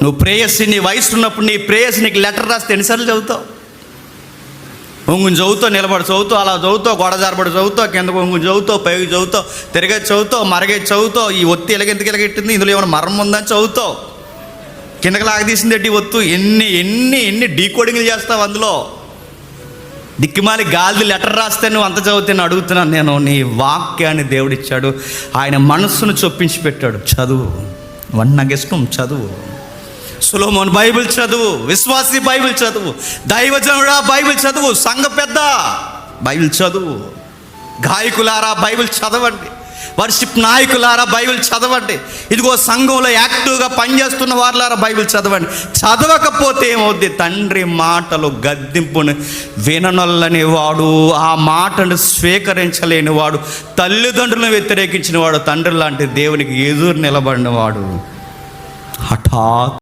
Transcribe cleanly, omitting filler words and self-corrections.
నువ్వు ప్రేయస్సి నీ వయసు ఉన్నప్పుడు నీ ప్రేయస్సి నీకు లెటర్ రాస్తే ఎన్నిసార్లు చదువుతావు? ఒంగుని చదువుతావు, నిలబడి చదువుతావు, అలా చదువుతావు, గొడ జారబడి చదువుతావు, కిందకు ఒంగుని చదువుతావు, పైకి చదువుతావు, తిరగేది చదువుతావు, మరగేది చదువుతావు. ఈ ఒత్తి ఎలాగెందుకు ఎలాగెట్టింది, ఇందులో ఏమైనా మర్మం ఉందని చదువుతావు. కిందకి లాగదీసింది ఎట్టి ఒత్తు, ఎన్ని ఎన్ని ఎన్ని డీకోడింగ్లు చేస్తావు అందులో. దిక్కుమాలి గాలిది లెటర్ రాస్తే నువ్వు అంత చదివితే అడుగుతున్నాను నేను. నీ వాక్యాన్ని దేవుడిచ్చాడు, ఆయన మనస్సును చొప్పించి పెట్టాడు. చదువు, వన్నగిష్టం చదువు. సొలొమోను బైబిల్ చదువు, విశ్వాసి బైబిల్ చదువు, దైవజనుడా బైబిల్ చదువు, సంఘ పెద్ద బైబిల్ చదువు, గాయకులారా బైబిల్ చదవండి, వర్షిప్ నాయకులారా బైబిల్ చదవండి, ఇదిగో సంఘంలో యాక్టివ్గా పనిచేస్తున్న వారులారా బైబిల్ చదవండి. చదవకపోతే ఏమవుద్ది? తండ్రి మాటలు గద్దింపుని విననొల్లని వాడు, ఆ మాటను స్వీకరించలేని వాడు, తల్లిదండ్రులను వ్యతిరేకించిన వాడు, తండ్రి లాంటి దేవునికి ఎదురు నిలబడిన వాడు హఠాత్